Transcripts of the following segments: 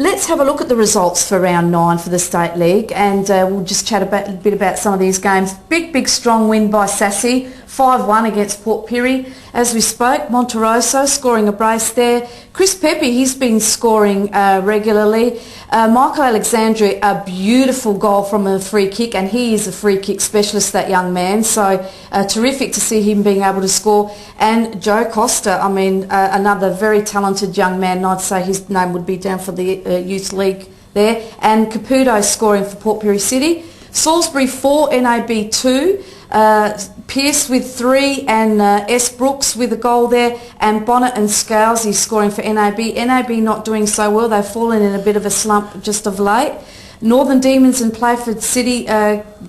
Let's have a look at the results for round 9 for the State League, and we'll just chat a bit about some of these games. Big strong win by Sassy, 5-1 against Port Pirie. As we spoke, Monterosso scoring a brace there. Chris Pepe, he's been scoring regularly. Michael Alexandria, a beautiful goal from a free kick, and he is a free kick specialist, that young man. So terrific to see him being able to score. And Joe Costa, I mean, another very talented young man, and I'd say his name would be down for the youth league there. And Caputo scoring for Port Pirie City. Salisbury 4, NAB 2. Pearce with 3 and S. Brooks with a goal there, and Bonnet and Scalzi scoring for NAB. NAB not doing so well. They've fallen in a bit of a slump just of late. Northern Demons and Playford City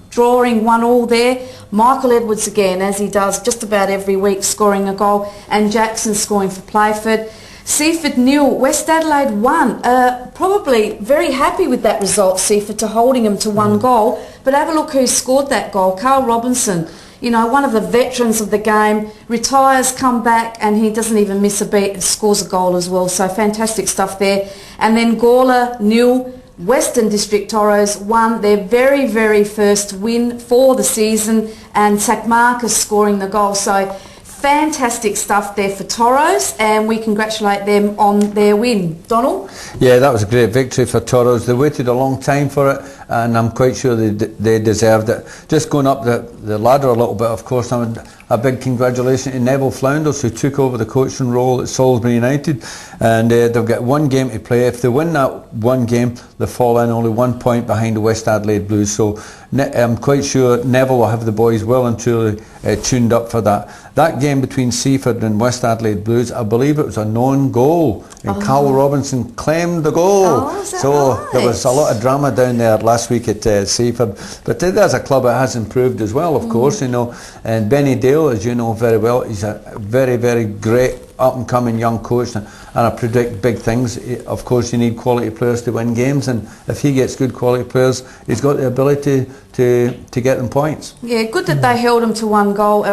drawing 1-1 there. Michael Edwards again, as he does just about every week, scoring a goal, and Jackson scoring for Playford. Seaford 0, West Adelaide 1. Probably very happy with that result, Seaford, to holding them to 1 goal. But have a look who scored that goal. Carl Robinson, you know, one of the veterans of the game, retires, come back, and he doesn't even miss a beat and scores a goal as well. So fantastic stuff there. And then Gawler 0, Western District Toros 1, their very first win for the season, and Zach Marcus scoring the goal. So fantastic stuff there for Toros, and we congratulate them on their win. Donald? Yeah, that was a great victory for Toros. They waited a long time for it, and I'm quite sure they deserved it. Just going up the ladder a little bit, of course, a big congratulations to Neville Flounders, who took over the coaching role at Salisbury United, and they've got 1 game to play. If they win that 1 game, they fall in only 1 point behind the West Adelaide Blues. So I'm quite sure Neville will have the boys well and truly tuned up for that. That game between Seaford and West Adelaide Blues, I believe it was a non-goal, and Carl Robinson claimed the goal. So there was a lot of drama down there last week at Seaford. But as a club, it has improved as well, of course, you know. And Benny Dale, as you know very well, he's a very great up-and-coming young coach, and I predict big things. Of course, you need quality players to win games, and if he gets good quality players, he's got the ability to get them points. Yeah, good that they held him to 1 goal,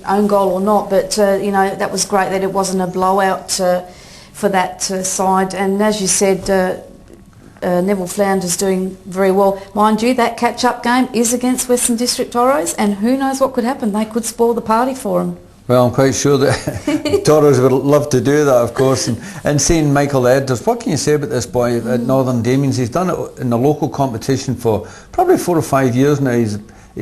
own goal or not, but you know, that was great that it wasn't a blowout for that side. And as you said, Neville Flounders doing very well. Mind you, that catch-up game is against Western District Toros, and who knows what could happen. They could spoil the party for them. Well, I'm quite sure that Toros would love to do that, of course. And seeing Michael Edwards, what can you say about this boy at Northern Demons? He's done it in the local competition for probably 4 or 5 years now. He's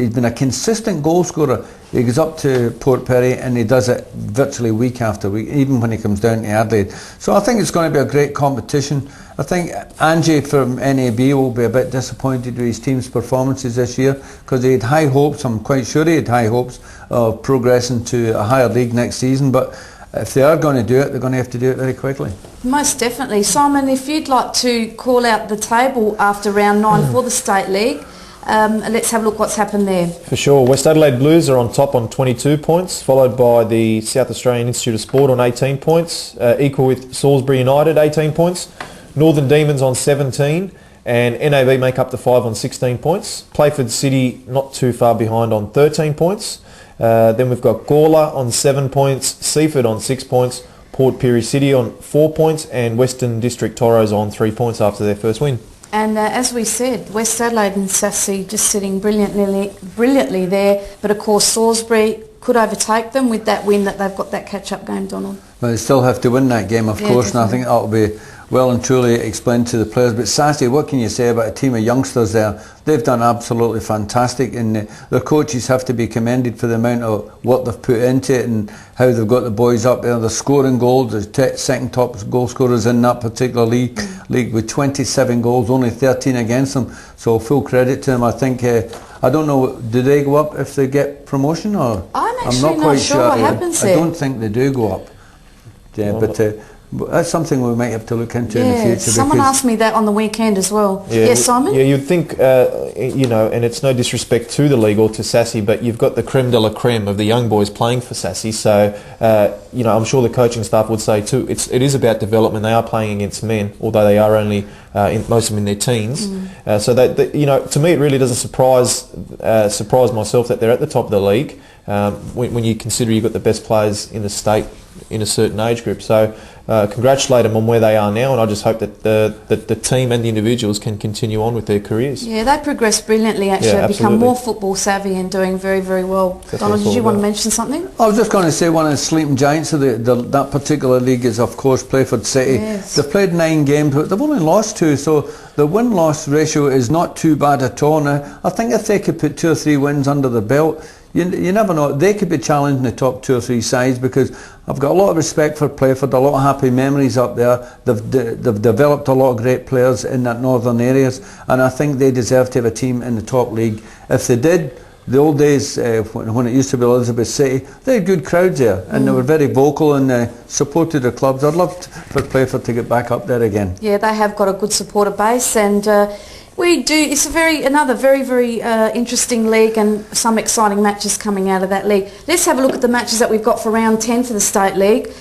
been a consistent goal scorer. He goes up to Port Pirie and he does it virtually week after week, even when he comes down to Adelaide. So I think it's going to be a great competition. I think Angie from NAB will be a bit disappointed with his team's performances this year, because he had high hopes. I'm quite sure he had high hopes of progressing to a higher league next season, but if they are going to do it, they're going to have to do it very quickly. Most definitely. Simon, if you'd like to call out the table after round 9 for the State League, let's have a look what's happened there. For sure. West Adelaide Blues are on top on 22 points, followed by the South Australian Institute of Sport on 18 points, equal with Salisbury United, 18 points. Northern Demons on 17, and NAB make up the 5 on 16 points. Playford City not too far behind on 13 points. Then we've got Gawler on 7 points, Seaford on 6 points, Port Pirie City on 4 points, and Western District Toros on 3 points after their first win. And as we said, West Adelaide and Sassy just sitting brilliantly there, but of course Salisbury could overtake them with that win that they've got that catch-up game, Donald. But they still have to win that game, of course, definitely. And I think that'll be well and truly explained to the players. But Sassy, what can you say about a team of youngsters there? They've done absolutely fantastic, and their coaches have to be commended for the amount of what they've put into it and how they've got the boys up there. They're scoring goals. The second top goal scorers in that particular league with 27 goals, only 13 against them. So full credit to them. I think, I don't know, do they go up if they get promotion? Or I'm actually not quite sure what happens there. I don't think they do go up. Yeah, but that's something we might have to look into in the future. Someone asked me that on the weekend as well. Yeah, Simon? Yeah, you'd think, you know, and it's no disrespect to the league or to Sassy, but you've got the creme de la creme of the young boys playing for Sassy. So, you know, I'm sure the coaching staff would say too, it is about development. They are playing against men, although they are only, most of them in their teens. So, that you know, to me it really doesn't surprise myself that they're at the top of the league. when you consider you've got the best players in the state in a certain age group. So congratulate them on where they are now, and I just hope that the team and the individuals can continue on with their careers. Yeah, they progressed brilliantly actually. Yeah, They've become absolutely. more football savvy and doing very, very well. That's Donald, what it's did you all want to about. mention something? I was just going to say one of the sleeping giants of that particular league is, of course, Playford City. Yes. They've played 9 games, but they've only lost 2, so the win-loss ratio is not too bad at all. Now, I think if they could put 2 or 3 wins under the belt, you never know, they could be challenging the top 2 or 3 sides, because I've got a lot of respect for Playford, a lot of happy memories up there. They've developed a lot of great players in that northern areas, and I think they deserve to have a team in the top league. If they did, the old days when it used to be Elizabeth City, they had good crowds there, and they were very vocal and supported the clubs. I'd love for Playford to get back up there again. Yeah, they have got a good supporter base, and we do. It's another very interesting league, and some exciting matches coming out of that league. Let's have a look at the matches that we've got for round 10 for the State League.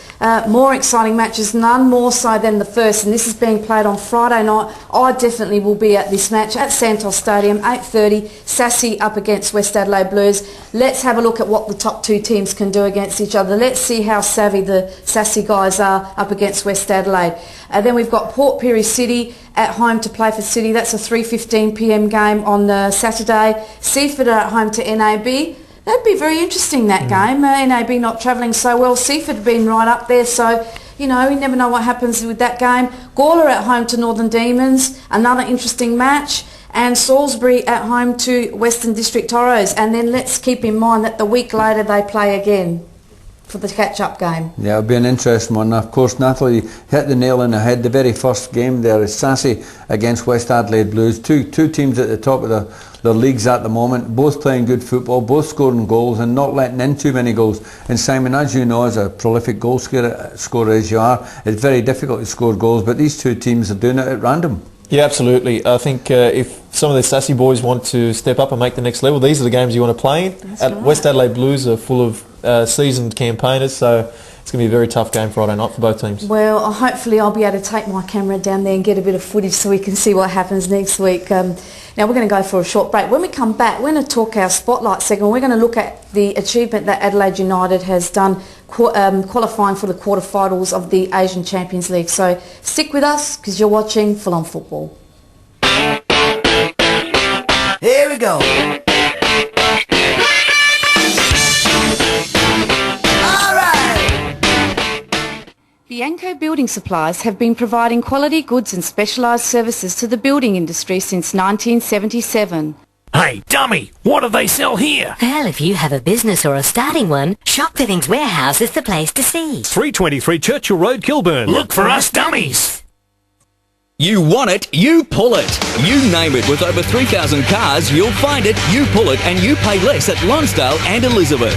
More exciting matches, none more so than the first, and this is being played on Friday night. I definitely will be at this match at Santos Stadium, 8:30, Sassy up against West Adelaide Blues. Let's have a look at what the top 2 teams can do against each other. Let's see how savvy the Sassy guys are up against West Adelaide. Then we've got Port Pirie City at home to Playford City. That's a 3:15 p.m. game on Saturday. Seaford are at home to NAB. That'd be very interesting, that game. NAB not travelling so well. Seaford been right up there, so you know, you never know what happens with that game. Gawler at home to Northern Demons, another interesting match. And Salisbury at home to Western District Toros. And then let's keep in mind that the week later they play again for the catch-up game. Yeah, it'll be an interesting one. Of course, Natalie hit the nail on the head. The very first game there is Sassy against West Adelaide Blues. Two teams at the top of the leagues at the moment, both playing good football, both scoring goals and not letting in too many goals. And Simon, as you know, as a prolific goal scorer as you are, it's very difficult to score goals, but these 2 teams are doing it at random. Yeah, absolutely. I think if some of the Sassy boys want to step up and make the next level, these are the games you want to play in. Right. West Adelaide Blues are full of seasoned campaigners, so it's going to be a very tough game Friday night for both teams. Well, hopefully I'll be able to take my camera down there and get a bit of footage so we can see what happens next week. Now we're going to go for a short break. When we come back, we're going to talk our Spotlight segment. We're going to look at the achievement that Adelaide United has done qualifying for the quarterfinals of the Asian Champions League. So stick with us because you're watching Full On Football. Here we go. Bianco Building Supplies have been providing quality goods and specialised services to the building industry since 1977. Hey, dummy, what do they sell here? Well, if you have a business or are starting one, Shop Fittings Warehouse is the place to see. 323 Churchill Road, Kilburn. Look for us dummies. You want it, you pull it. You name it. With over 3,000 cars, you'll find it, you pull it, and you pay less at Lonsdale and Elizabeth.